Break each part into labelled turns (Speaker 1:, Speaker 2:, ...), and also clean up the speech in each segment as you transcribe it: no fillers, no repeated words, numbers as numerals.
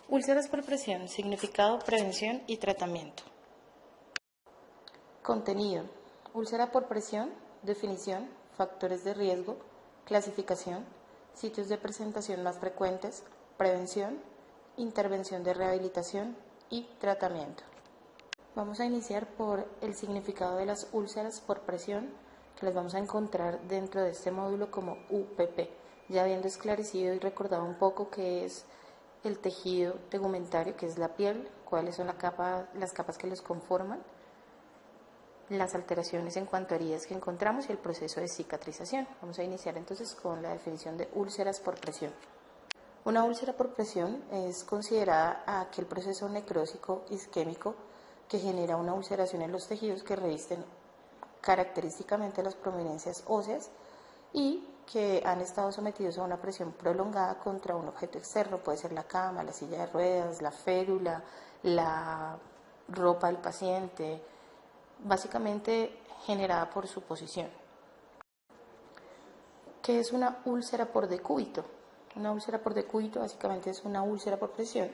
Speaker 1: Úlceras por presión, significado, prevención y tratamiento. Contenido. Úlcera por presión, definición, factores de riesgo, clasificación, sitios de presentación más frecuentes, prevención, intervención de rehabilitación y tratamiento. Vamos a iniciar por el significado de las úlceras por presión, que las vamos a encontrar dentro de este módulo como UPP, ya habiendo esclarecido y recordado un poco qué es el tejido tegumentario, que es la piel, cuáles son las capas que los conforman, las alteraciones en cuanto a heridas que encontramos y el proceso de cicatrización. Vamos a iniciar entonces con la definición de úlceras por presión. Una úlcera por presión es considerada aquel proceso necrósico isquémico que genera una ulceración en los tejidos que revisten característicamente las prominencias óseas y que han estado sometidos a una presión prolongada contra un objeto externo, puede ser la cama, la silla de ruedas, la férula, la ropa del paciente, básicamente generada por su posición. ¿Qué es una úlcera por decúbito? Una úlcera por decúbito básicamente es una úlcera por presión,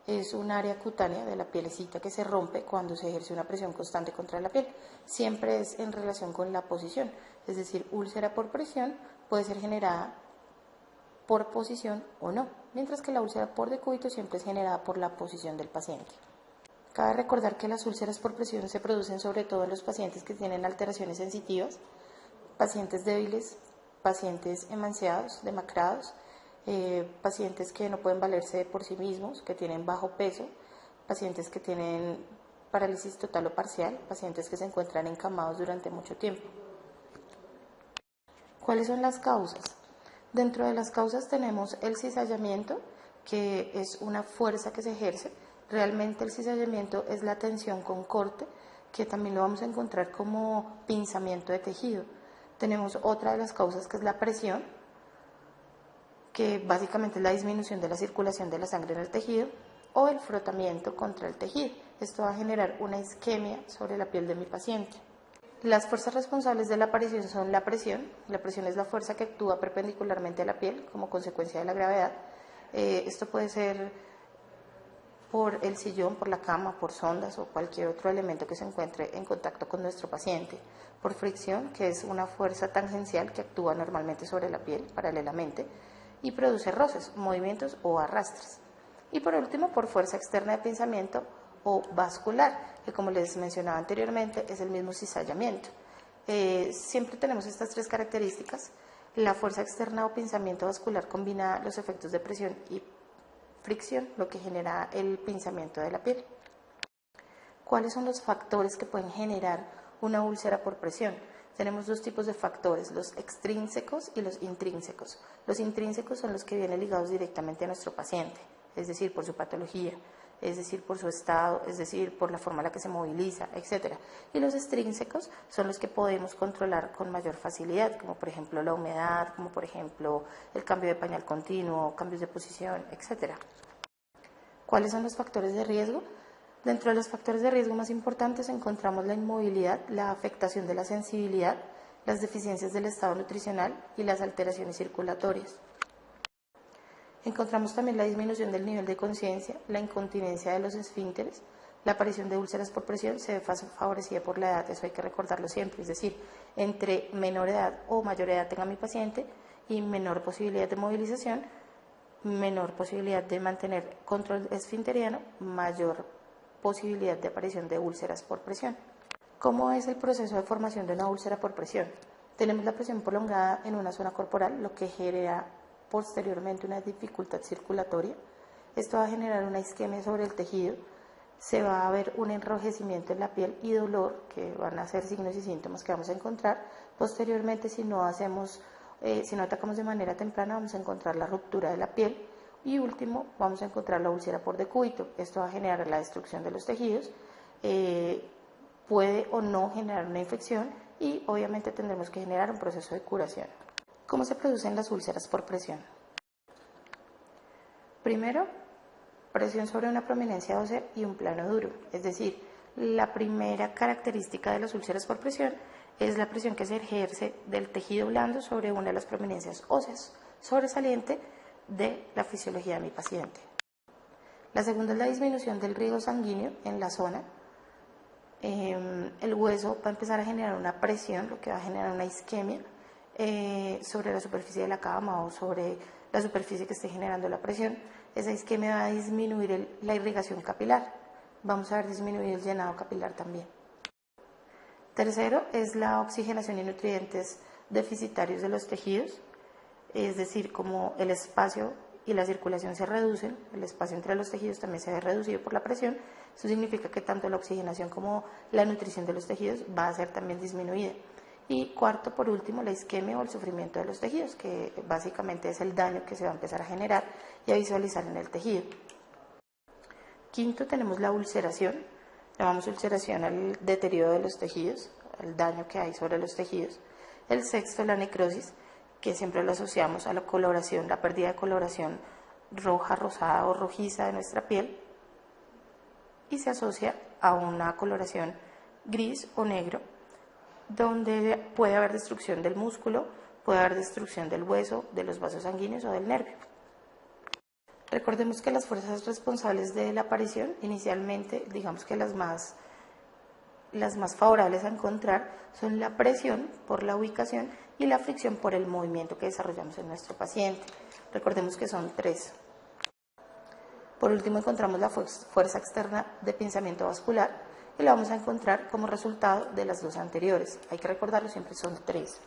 Speaker 1: es un área cutánea de la pielecita que se rompe cuando se ejerce una presión constante contra la piel. Siempre es en relación con la posición, es decir, úlcera por presión puede ser generada por posición o no, mientras que la úlcera por decúbito siempre es generada por la posición del paciente. Cabe recordar que las úlceras por presión se producen sobre todo en los pacientes que tienen alteraciones sensitivas, pacientes débiles, pacientes emanciados, demacrados, pacientes que no pueden valerse por sí mismos, que tienen bajo peso, pacientes que tienen parálisis total o parcial, pacientes que se encuentran encamados durante mucho tiempo. ¿Cuáles son las causas? Dentro de las causas tenemos el cizallamiento, que es una fuerza que se ejerce. Realmente el cizallamiento es la tensión con corte, que también lo vamos a encontrar como pinzamiento de tejido. Tenemos otra de las causas que es la presión, que básicamente es la disminución de la circulación de la sangre en el tejido, o el frotamiento contra el tejido. Esto va a generar una isquemia sobre la piel de mi paciente. Las fuerzas responsables de la aparición son la presión. La presión es la fuerza que actúa perpendicularmente a la piel como consecuencia de la gravedad. Esto puede ser por el sillón, por la cama, por sondas o cualquier otro elemento que se encuentre en contacto con nuestro paciente. Por fricción, que es una fuerza tangencial que actúa normalmente sobre la piel paralelamente y produce roces, movimientos o arrastres. Y por último, por fuerza externa de pinzamiento o vascular, que como les mencionaba anteriormente es el mismo cizallamiento. Siempre tenemos estas tres características. La fuerza externa o pinzamiento vascular combina los efectos de presión y fricción, lo que genera el pinzamiento de la piel. ¿Cuáles son los factores que pueden generar una úlcera por presión? Tenemos dos tipos de factores, los extrínsecos y los intrínsecos. Los intrínsecos son los que vienen ligados directamente a nuestro paciente, es decir, por su patología, es decir, por su estado, es decir, por la forma en la que se moviliza, etc. Y los extrínsecos son los que podemos controlar con mayor facilidad, como por ejemplo la humedad, como por ejemplo el cambio de pañal continuo, cambios de posición, etc. ¿Cuáles son los factores de riesgo? Dentro de los factores de riesgo más importantes encontramos la inmovilidad, la afectación de la sensibilidad, las deficiencias del estado nutricional y las alteraciones circulatorias. Encontramos también la disminución del nivel de conciencia, la incontinencia de los esfínteres, la aparición de úlceras por presión se ve favorecida por la edad, eso hay que recordarlo siempre, es decir, entre menor edad o mayor edad tenga mi paciente y menor posibilidad de movilización, menor posibilidad de mantener control esfinteriano, mayor posibilidad de aparición de úlceras por presión. ¿Cómo es el proceso de formación de una úlcera por presión? Tenemos la presión prolongada en una zona corporal, lo que genera posteriormente una dificultad circulatoria. Esto va a generar una isquemia sobre el tejido, se va a ver un enrojecimiento en la piel y dolor, que van a ser signos y síntomas que vamos a encontrar. Posteriormente, si no atacamos de manera temprana, vamos a encontrar la ruptura de la piel y último, vamos a encontrar la úlcera por decúbito. Esto va a generar la destrucción de los tejidos, puede o no generar una infección y obviamente tendremos que generar un proceso de curación. ¿Cómo se producen las úlceras por presión? Primero, presión sobre una prominencia ósea y un plano duro, es decir, la primera característica de las úlceras por presión es la presión que se ejerce del tejido blando sobre una de las prominencias óseas, sobresaliente de la fisiología de mi paciente. La segunda es la disminución del riego sanguíneo en la zona. El hueso va a empezar a generar una presión, lo que va a generar una isquemia sobre la superficie de la cama o sobre la superficie que esté generando la presión. Esa isquemia va a disminuir la irrigación capilar. Vamos a ver disminuir el llenado capilar también. Tercero es la oxigenación y nutrientes deficitarios de los tejidos, es decir, como el espacio y la circulación se reducen, el espacio entre los tejidos también se ve reducido por la presión. Eso significa que tanto la oxigenación como la nutrición de los tejidos va a ser también disminuida. Y cuarto, por último, la isquemia o el sufrimiento de los tejidos, que básicamente es el daño que se va a empezar a generar y a visualizar en el tejido. Quinto, tenemos la ulceración. Llamamos ulceración al deterioro de los tejidos, al daño que hay sobre los tejidos. El sexto, la necrosis, que siempre lo asociamos a la coloración, la pérdida de coloración roja, rosada o rojiza de nuestra piel, y se asocia a una coloración gris o negro, donde puede haber destrucción del músculo, puede haber destrucción del hueso, de los vasos sanguíneos o del nervio. Recordemos que las fuerzas responsables de la aparición, inicialmente, digamos que las más favorables a encontrar son la presión por la ubicación y la fricción por el movimiento que desarrollamos en nuestro paciente. Recordemos que son tres. Por último, encontramos la fuerza externa de pinzamiento vascular y la vamos a encontrar como resultado de las dos anteriores. Hay que recordarlo, siempre son tres.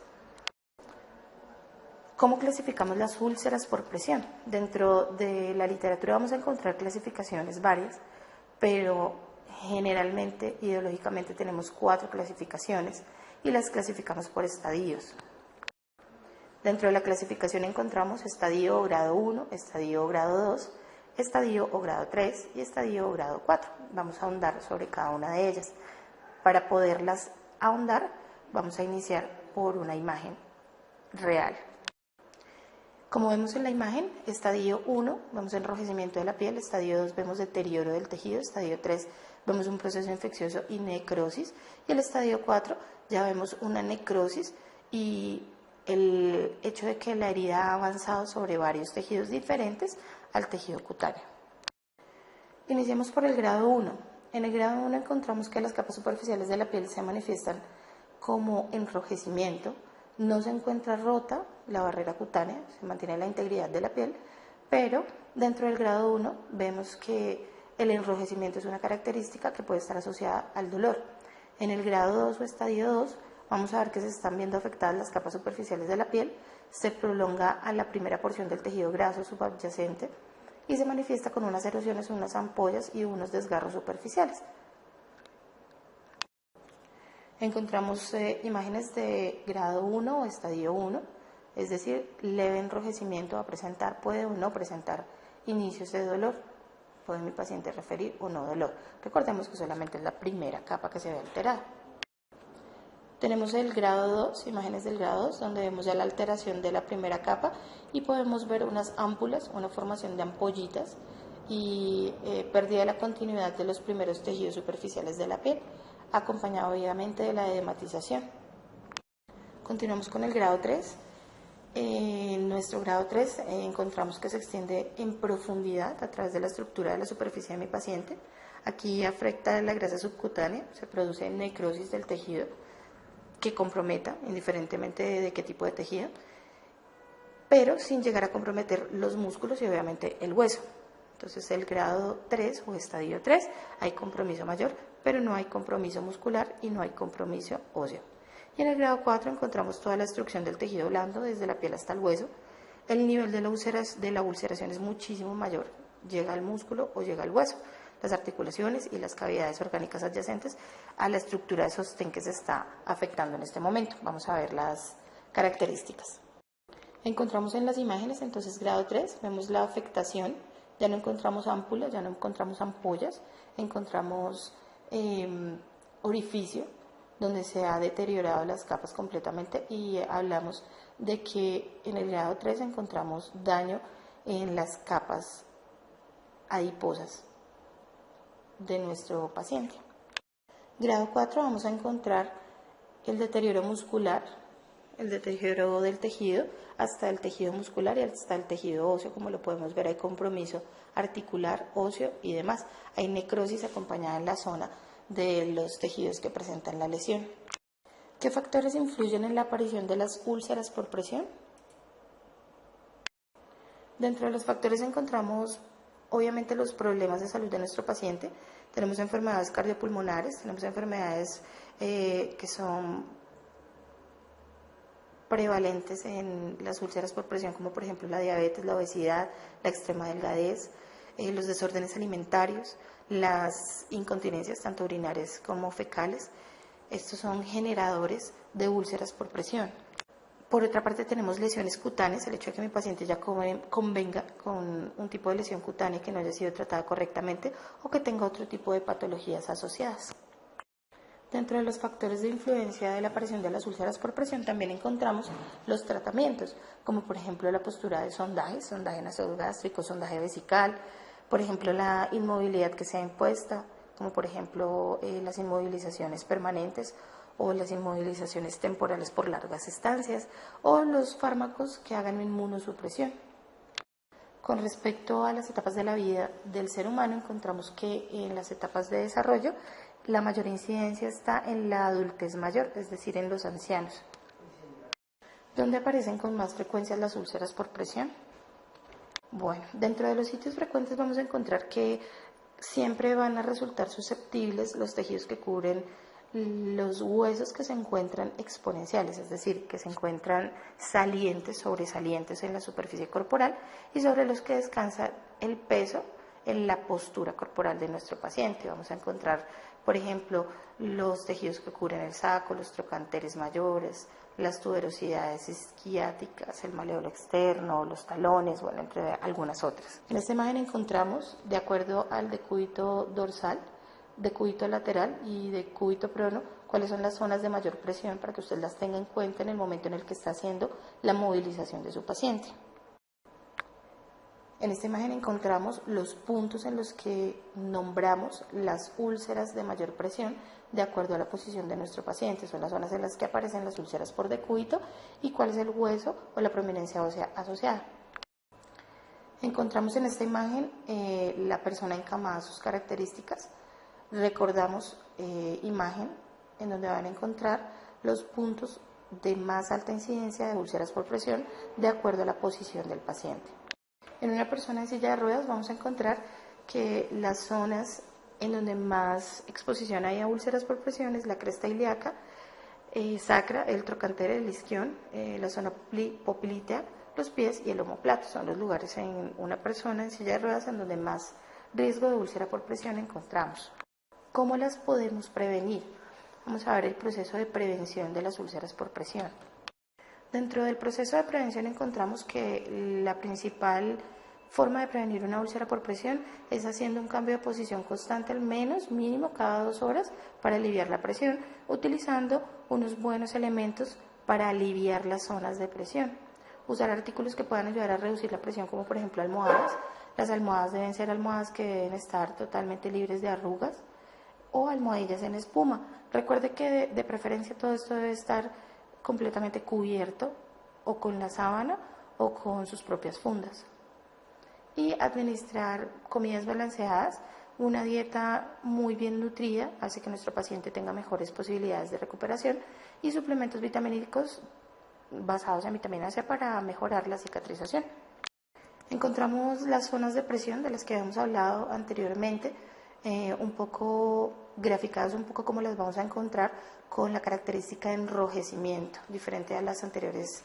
Speaker 1: ¿Cómo clasificamos las úlceras por presión? Dentro de la literatura vamos a encontrar clasificaciones varias, pero generalmente, ideológicamente, tenemos 4 clasificaciones y las clasificamos por estadios. Dentro de la clasificación encontramos estadio o grado 1, estadio o grado 2, estadio o grado 3 y estadio o grado 4. Vamos a ahondar sobre cada una de ellas. Para poderlas ahondar, vamos a iniciar por una imagen real. Como vemos en la imagen, estadio 1, vemos enrojecimiento de la piel, estadio 2 vemos deterioro del tejido, estadio 3 vemos un proceso infeccioso y necrosis, y el estadio 4 ya vemos una necrosis y el hecho de que la herida ha avanzado sobre varios tejidos diferentes al tejido cutáneo. Iniciemos por el grado 1. En el grado 1 encontramos que las capas superficiales de la piel se manifiestan como enrojecimiento. No se encuentra rota la barrera cutánea, se mantiene la integridad de la piel, pero dentro del grado 1 vemos que el enrojecimiento es una característica que puede estar asociada al dolor. En el grado 2 o estadio 2 vamos a ver que se están viendo afectadas las capas superficiales de la piel, se prolonga a la primera porción del tejido graso subadyacente y se manifiesta con unas erosiones, unas ampollas y unos desgarros superficiales. Encontramos imágenes de grado 1 o estadio 1, es decir, leve enrojecimiento a presentar, puede o no presentar inicios de dolor, puede mi paciente referir o no dolor. Recordemos que solamente es la primera capa que se ve alterada. Tenemos el grado 2, imágenes del grado 2, donde vemos ya la alteración de la primera capa y podemos ver unas ámpulas, una formación de ampollitas y pérdida de la continuidad de los primeros tejidos superficiales de la piel, acompañado obviamente de la edematización. Continuamos con el grado 3. En nuestro grado 3 encontramos que se extiende en profundidad a través de la estructura de la superficie de mi paciente. Aquí afecta la grasa subcutánea, se produce necrosis del tejido que comprometa, indiferentemente de qué tipo de tejido, pero sin llegar a comprometer los músculos y obviamente el hueso. Entonces el grado 3 o estadio 3 hay compromiso mayor, pero no hay compromiso muscular y no hay compromiso óseo. Y en el grado 4 encontramos toda la destrucción del tejido blando desde la piel hasta el hueso. El nivel de la ulceración es muchísimo mayor, llega al músculo o llega al hueso, las articulaciones y las cavidades orgánicas adyacentes a la estructura de sostén que se está afectando en este momento. Vamos a ver las características. Encontramos en las imágenes, entonces grado 3, vemos la afectación, ya no encontramos ámpulas, ya no encontramos ampollas, encontramos orificio, donde se ha deteriorado las capas completamente y hablamos de que en el grado 3 encontramos daño en las capas adiposas de nuestro paciente. Grado 4 vamos a encontrar el deterioro muscular, el deterioro del tejido hasta el tejido muscular y hasta el tejido óseo, como lo podemos ver, hay compromiso articular, óseo y demás. Hay necrosis acompañada en la zona de los tejidos que presentan la lesión. ¿Qué factores influyen en la aparición de las úlceras por presión? Dentro de los factores encontramos obviamente los problemas de salud de nuestro paciente. Tenemos enfermedades cardiopulmonares, tenemos enfermedades que son prevalentes en las úlceras por presión, como por ejemplo la diabetes, la obesidad, la extrema delgadez, los desórdenes alimentarios, las incontinencias tanto urinarias como fecales. Estos son generadores de úlceras por presión. Por otra parte tenemos lesiones cutáneas, el hecho de que mi paciente ya convenga con un tipo de lesión cutánea que no haya sido tratada correctamente o que tenga otro tipo de patologías asociadas. Dentro de los factores de influencia de la aparición de las úlceras por presión también encontramos los tratamientos, como por ejemplo la postura de sondaje nasogástrico, sondaje vesical, por ejemplo la inmovilidad que sea impuesta, como por ejemplo las inmovilizaciones permanentes o las inmovilizaciones temporales por largas estancias, o los fármacos que hagan inmunosupresión. Con respecto a las etapas de la vida del ser humano, encontramos que en las etapas de desarrollo la mayor incidencia está en la adultez mayor, es decir, en los ancianos. ¿Dónde aparecen con más frecuencia las úlceras por presión? Bueno, dentro de los sitios frecuentes vamos a encontrar que siempre van a resultar susceptibles los tejidos que cubren los huesos que se encuentran exponenciales, es decir, que se encuentran salientes, sobresalientes en la superficie corporal y sobre los que descansa el peso en la postura corporal de nuestro paciente. Vamos a encontrar, por ejemplo, los tejidos que cubren el saco, los trocanteres mayores, las tuberosidades isquiáticas, el maléolo externo, los talones, bueno, entre algunas otras. En esta imagen encontramos, de acuerdo al decúbito dorsal, decúbito lateral y decúbito prono, cuáles son las zonas de mayor presión para que usted las tenga en cuenta en el momento en el que está haciendo la movilización de su paciente. En esta imagen encontramos los puntos en los que nombramos las úlceras de mayor presión de acuerdo a la posición de nuestro paciente. Son las zonas en las que aparecen las úlceras por decúbito y cuál es el hueso o la prominencia ósea asociada. Encontramos en esta imagen la persona encamada, sus características. Recordamos imagen en donde van a encontrar los puntos de más alta incidencia de úlceras por presión de acuerdo a la posición del paciente. En una persona en silla de ruedas vamos a encontrar que las zonas en donde más exposición hay a úlceras por presión es la cresta ilíaca, sacra, el trocánter, el isquión, la zona poplitea, los pies y el omóplato. Son los lugares en una persona en silla de ruedas en donde más riesgo de úlcera por presión encontramos. ¿Cómo las podemos prevenir? Vamos a ver el proceso de prevención de las úlceras por presión. Dentro del proceso de prevención encontramos que la principal forma de prevenir una úlcera por presión es haciendo un cambio de posición constante al menos mínimo cada 2 horas para aliviar la presión, utilizando unos buenos elementos para aliviar las zonas de presión. Usar artículos que puedan ayudar a reducir la presión, como por ejemplo almohadas. Las almohadas deben ser almohadas que deben estar totalmente libres de arrugas o almohadillas en espuma. Recuerde que de preferencia todo esto debe estar completamente cubierto o con la sábana o con sus propias fundas. Y administrar comidas balanceadas. Una dieta muy bien nutrida hace que nuestro paciente tenga mejores posibilidades de recuperación, y suplementos vitamínicos basados en vitamina C para mejorar la cicatrización. Encontramos las zonas de presión de las que habíamos hablado anteriormente, un poco graficadas, un poco como las vamos a encontrar con la característica de enrojecimiento, diferente a las anteriores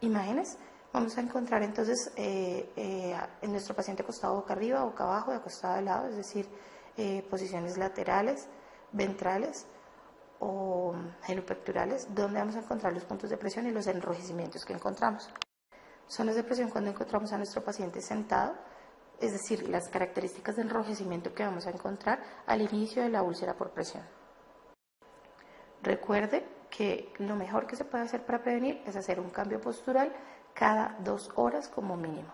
Speaker 1: imágenes. Vamos a encontrar entonces en nuestro paciente acostado boca arriba, boca abajo y acostado de lado, es decir, posiciones laterales, ventrales o genupectorales, donde vamos a encontrar los puntos de presión y los enrojecimientos que encontramos. Zonas de presión cuando encontramos a nuestro paciente sentado, es decir, las características de enrojecimiento que vamos a encontrar al inicio de la úlcera por presión. Recuerde que lo mejor que se puede hacer para prevenir es hacer un cambio postural cada 2 horas como mínimo.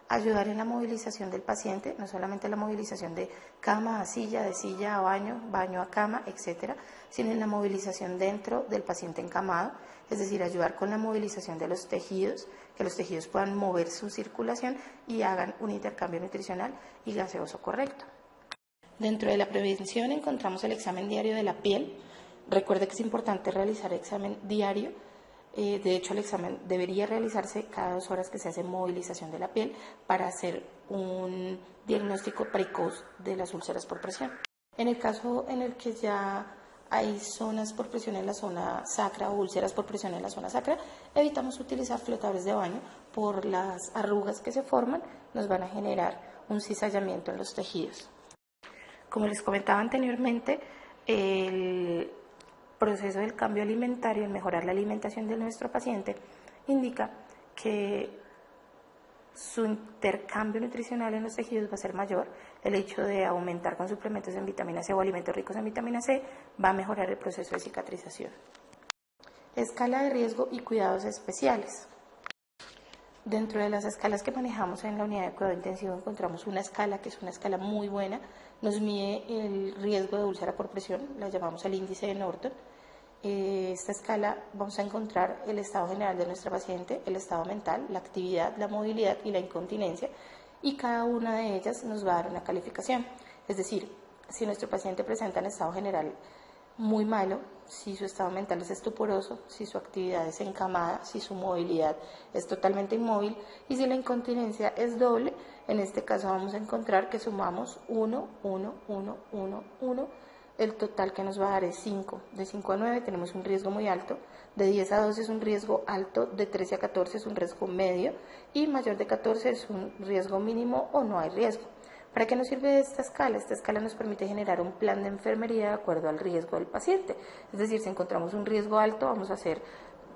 Speaker 1: ayudar en la movilización del paciente, no solamente la movilización de cama a silla, de silla a baño, baño a cama, etcétera, sino en la movilización dentro del paciente encamado, es decir, ayudar con la movilización de los tejidos, que los tejidos puedan mover su circulación y hagan un intercambio nutricional y gaseoso correcto. Dentro de la prevención encontramos el examen diario de la piel. Recuerde que es importante realizar examen diario. De hecho, el examen debería realizarse cada 2 horas que se hace movilización de la piel para hacer un diagnóstico precoz de las úlceras por presión. En el caso en el que ya hay zonas por presión en la zona sacra o úlceras por presión en la zona sacra, evitamos utilizar flotadores de baño por las arrugas que se forman, nos van a generar un cizallamiento en los tejidos. Como les comentaba anteriormente, el proceso del cambio alimentario, el mejorar la alimentación de nuestro paciente, indica que su intercambio nutricional en los tejidos va a ser mayor. El hecho de aumentar con suplementos en vitamina C o alimentos ricos en vitamina C va a mejorar el proceso de cicatrización. Escala de riesgo y cuidados especiales. Dentro de las escalas que manejamos en la unidad de cuidado intensivo encontramos una escala que es una escala muy buena, nos mide el riesgo de úlcera por presión, la llamamos el índice de Norton. Esta escala vamos a encontrar el estado general de nuestra paciente, el estado mental, la actividad, la movilidad y la incontinencia, y cada una de ellas nos va a dar una calificación. Es decir, si nuestro paciente presenta un estado general muy malo, si su estado mental es estuporoso, si su actividad es encamada, si su movilidad es totalmente inmóvil y si la incontinencia es doble, en este caso vamos a encontrar que sumamos 1, 1, 1, 1, 1, el total que nos va a dar es 5. De 5 a 9 tenemos un riesgo muy alto, de 10 a 12 es un riesgo alto, de 13 a 14 es un riesgo medio y mayor de 14 es un riesgo mínimo o no hay riesgo. ¿Para qué nos sirve esta escala? Esta escala nos permite generar un plan de enfermería de acuerdo al riesgo del paciente. Es decir, si encontramos un riesgo alto, vamos a hacer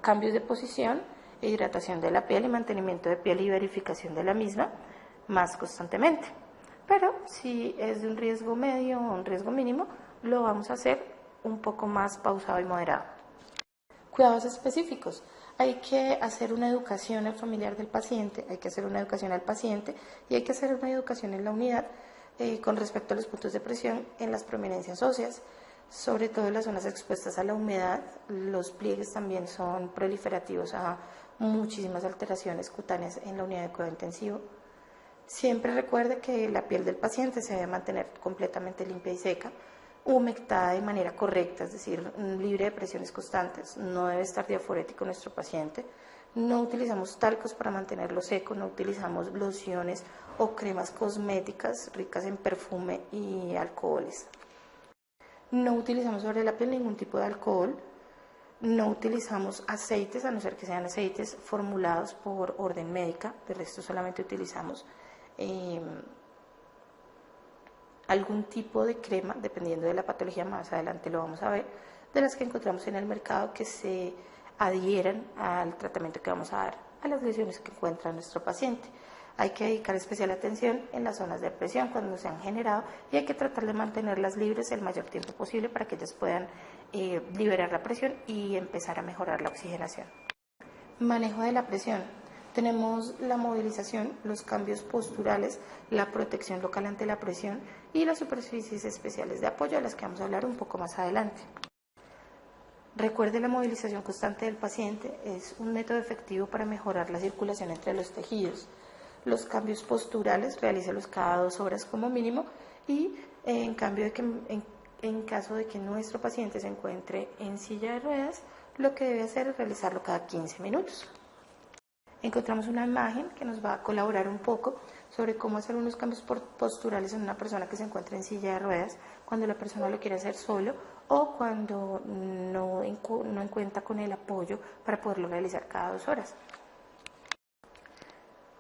Speaker 1: cambios de posición, hidratación de la piel y mantenimiento de piel y verificación de la misma más constantemente. Pero si es de un riesgo medio o un riesgo mínimo, lo vamos a hacer un poco más pausado y moderado. Cuidados específicos. Hay que hacer una educación al familiar del paciente, hay que hacer una educación al paciente y hay que hacer una educación en la unidad con respecto a los puntos de presión en las prominencias óseas, sobre todo en las zonas expuestas a la humedad. Los pliegues también son proliferativos a muchísimas alteraciones cutáneas en la unidad de cuidado intensivo. Siempre recuerde que la piel del paciente se debe mantener completamente limpia y seca, humectada de manera correcta, es decir, libre de presiones constantes, no debe estar diaforético nuestro paciente, no utilizamos talcos para mantenerlo seco, no utilizamos lociones o cremas cosméticas ricas en perfume y alcoholes. No utilizamos sobre la piel ningún tipo de alcohol, no utilizamos aceites, a no ser que sean aceites formulados por orden médica, de resto solamente utilizamos algún tipo de crema, dependiendo de la patología, más adelante lo vamos a ver, de las que encontramos en el mercado que se adhieran al tratamiento que vamos a dar a las lesiones que encuentra nuestro paciente. Hay que dedicar especial atención en las zonas de presión cuando se han generado y hay que tratar de mantenerlas libres el mayor tiempo posible para que ellas puedan liberar la presión y empezar a mejorar la oxigenación. Manejo de la presión. Tenemos la movilización, los cambios posturales, la protección local ante la presión y las superficies especiales de apoyo, a las que vamos a hablar un poco más adelante. Recuerde, la movilización constante del paciente es un método efectivo para mejorar la circulación entre los tejidos. Los cambios posturales, realícelos cada 2 horas como mínimo y en caso de que nuestro paciente se encuentre en silla de ruedas, lo que debe hacer es realizarlo cada 15 minutos. Encontramos una imagen que nos va a colaborar un poco sobre cómo hacer unos cambios posturales en una persona que se encuentra en silla de ruedas, cuando la persona lo quiere hacer solo o cuando no cuenta con el apoyo para poderlo realizar cada 2 horas.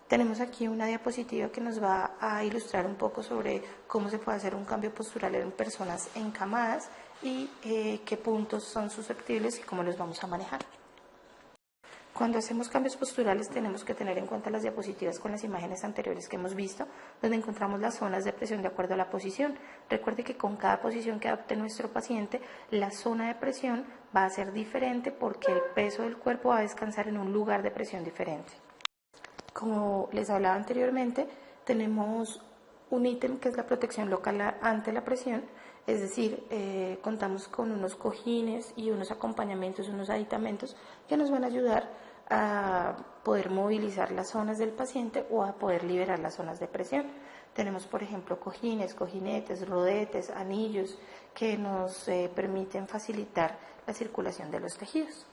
Speaker 1: Tenemos aquí una diapositiva que nos va a ilustrar un poco sobre cómo se puede hacer un cambio postural en personas encamadas y qué puntos son susceptibles y cómo los vamos a manejar. Cuando hacemos cambios posturales tenemos que tener en cuenta las diapositivas con las imágenes anteriores que hemos visto, donde encontramos las zonas de presión de acuerdo a la posición. Recuerde que con cada posición que adopte nuestro paciente, la zona de presión va a ser diferente porque el peso del cuerpo va a descansar en un lugar de presión diferente. Como les hablaba anteriormente, tenemos un ítem que es la protección local ante la presión, es decir, contamos con unos cojines y unos acompañamientos, unos aditamentos que nos van a ayudar a poder movilizar las zonas del paciente o a poder liberar las zonas de presión. Tenemos, por ejemplo, cojines, cojinetes, rodetes, anillos que nos permiten facilitar la circulación de los tejidos.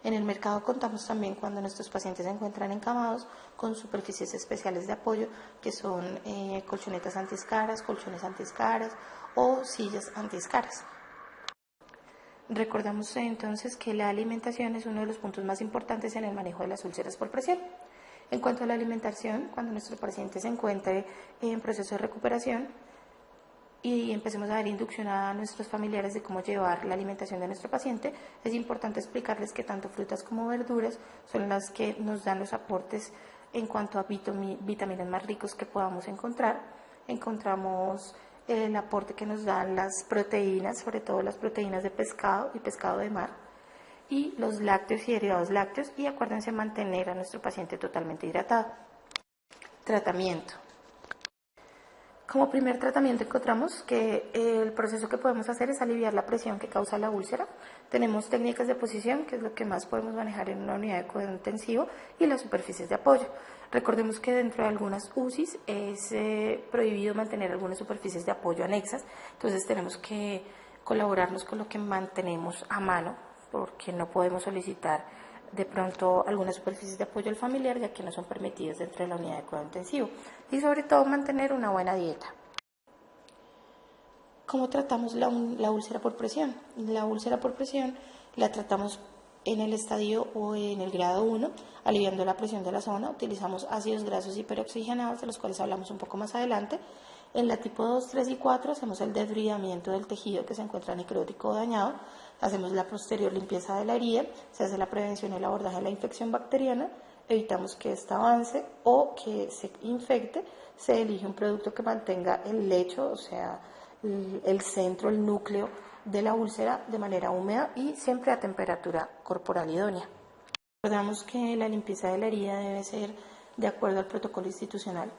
Speaker 1: En el mercado contamos también, cuando nuestros pacientes se encuentran encamados, con superficies especiales de apoyo que son colchonetas antiescaras, colchones antiescaras o sillas antiescaras. Recordamos entonces que la alimentación es uno de los puntos más importantes en el manejo de las úlceras por presión. En cuanto a la alimentación, cuando nuestro paciente se encuentre en proceso de recuperación y empecemos a dar inducción a nuestros familiares de cómo llevar la alimentación de nuestro paciente, es importante explicarles que tanto frutas como verduras son las que nos dan los aportes en cuanto a vitaminas más ricos que podamos encontrar. Encontramos el aporte que nos dan las proteínas, sobre todo las proteínas de pescado y pescado de mar, y los lácteos y derivados lácteos, y acuérdense mantener a nuestro paciente totalmente hidratado. Tratamiento. Como primer tratamiento encontramos que el proceso que podemos hacer es aliviar la presión que causa la úlcera. Tenemos técnicas de posición, que es lo que más podemos manejar en una unidad de cuidado intensivo, y las superficies de apoyo. Recordemos que dentro de algunas UCIs es prohibido mantener algunas superficies de apoyo anexas, entonces tenemos que colaborarnos con lo que mantenemos a mano, porque no podemos solicitar de pronto algunas superficies de apoyo al familiar, ya que no son permitidas dentro de la unidad de cuidado intensivo, y sobre todo mantener una buena dieta. ¿Cómo tratamos la úlcera por presión? La úlcera por presión la tratamos en el estadio o en el grado 1, aliviando la presión de la zona. Utilizamos ácidos grasos hiperoxigenados, de los cuales hablamos un poco más adelante. En la tipo 2, 3 y 4 hacemos el desbridamiento del tejido que se encuentra necrótico o dañado, hacemos la posterior limpieza de la herida, se hace la prevención y el abordaje de la infección bacteriana, evitamos que ésta avance o que se infecte, se elige un producto que mantenga el lecho, o sea, el centro, el núcleo de la úlcera de manera húmeda y siempre a temperatura corporal idónea. Recordamos que la limpieza de la herida debe ser de acuerdo al protocolo institucional.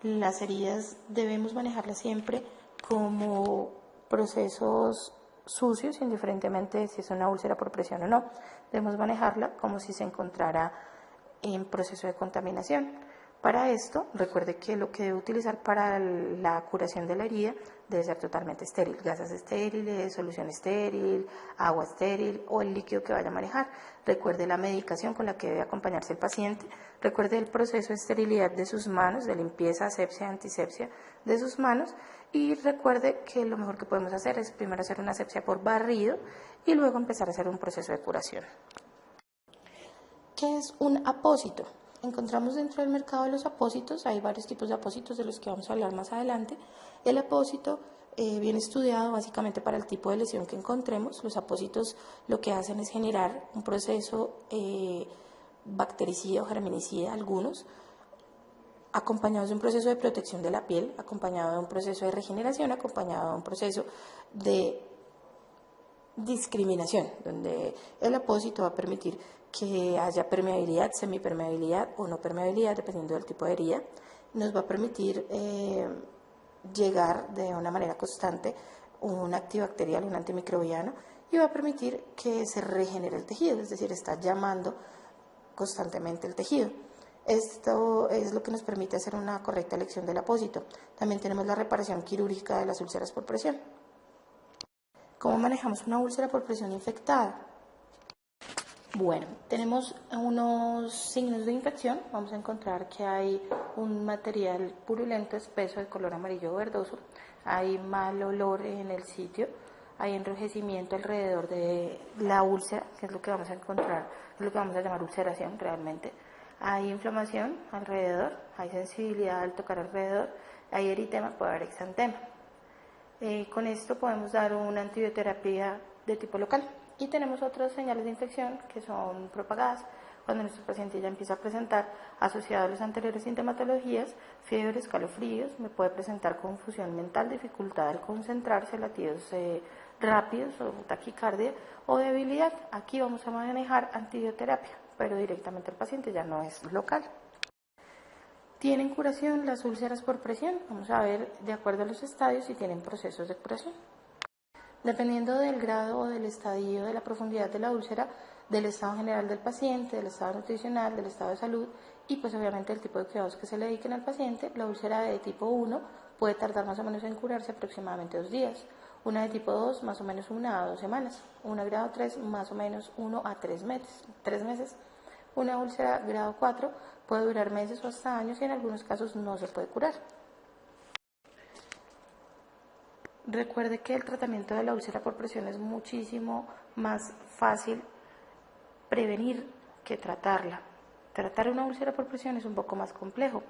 Speaker 1: Las heridas debemos manejarlas siempre como procesos sucios, indiferentemente si es una úlcera por presión o no. Debemos manejarla como si se encontrara en proceso de contaminación. Para esto, recuerde que lo que debe utilizar para la curación de la herida debe ser totalmente estéril, gasas estériles, solución estéril, agua estéril o el líquido que vaya a manejar. Recuerde la medicación con la que debe acompañarse el paciente, recuerde el proceso de esterilidad de sus manos, de limpieza, asepsia, antisepsia de sus manos, y recuerde que lo mejor que podemos hacer es primero hacer una asepsia por barrido y luego empezar a hacer un proceso de curación. ¿Qué es un apósito? Encontramos dentro del mercado de los apósitos, hay varios tipos de apósitos de los que vamos a hablar más adelante. El apósito viene estudiado básicamente para el tipo de lesión que encontremos. Los apósitos lo que hacen es generar un proceso bactericida o germinicida, algunos, acompañados de un proceso de protección de la piel, acompañado de un proceso de regeneración, acompañado de un proceso de discriminación, donde el apósito va a permitir que haya permeabilidad, semipermeabilidad o no permeabilidad, dependiendo del tipo de herida. Nos va a permitir llegar de una manera constante un antibacterial, un antimicrobiano, y va a permitir que se regenere el tejido, es decir, está llamando constantemente el tejido. Esto es lo que nos permite hacer una correcta elección del apósito. También tenemos la reparación quirúrgica de las úlceras por presión. ¿Cómo manejamos una úlcera por presión infectada? Bueno, tenemos unos signos de infección. Vamos a encontrar que hay un material purulento, espeso, de color amarillo o verdoso. Hay mal olor en el sitio. Hay enrojecimiento alrededor de la úlcera, que es lo que vamos a encontrar, es lo que vamos a llamar ulceración realmente. Hay inflamación alrededor, hay sensibilidad al tocar alrededor, hay eritema, puede haber exantema. Con esto podemos dar una antibioterapia de tipo local. Y tenemos otras señales de infección que son propagadas cuando nuestro paciente ya empieza a presentar, asociado a las anteriores sintomatologías, fiebre, escalofríos, me puede presentar confusión mental, dificultad al concentrarse, latidos rápidos o taquicardia o debilidad. Aquí vamos a manejar antibioterapia, pero directamente al paciente, ya no es local. ¿Tienen curación las úlceras por presión? Vamos a ver de acuerdo a los estadios si tienen procesos de curación. Dependiendo del grado o del estadio, de la profundidad de la úlcera, del estado general del paciente, del estado nutricional, del estado de salud y pues obviamente el tipo de cuidados que se le dediquen al paciente, la úlcera de tipo 1 puede tardar más o menos en curarse aproximadamente 2 días, una de tipo 2 más o menos 1 a 2 semanas, una grado 3 más o menos 1 a 3 meses. Una úlcera grado 4 puede durar meses o hasta años y en algunos casos no se puede curar. Recuerde que el tratamiento de la úlcera por presión es muchísimo más fácil prevenir que tratarla. Tratar una úlcera por presión es un poco más complejo.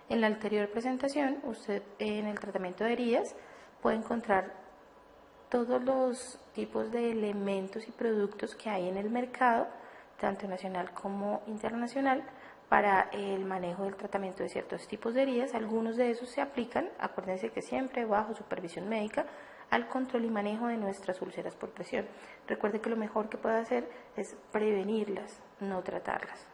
Speaker 1: En la anterior presentación, usted en el tratamiento de heridas puede encontrar todos los tipos de elementos y productos que hay en el mercado, tanto nacional como internacional, para el manejo del tratamiento de ciertos tipos de heridas. Algunos de esos se aplican, acuérdense que siempre bajo supervisión médica, al control y manejo de nuestras úlceras por presión. Recuerde que lo mejor que puede hacer es prevenirlas, no tratarlas.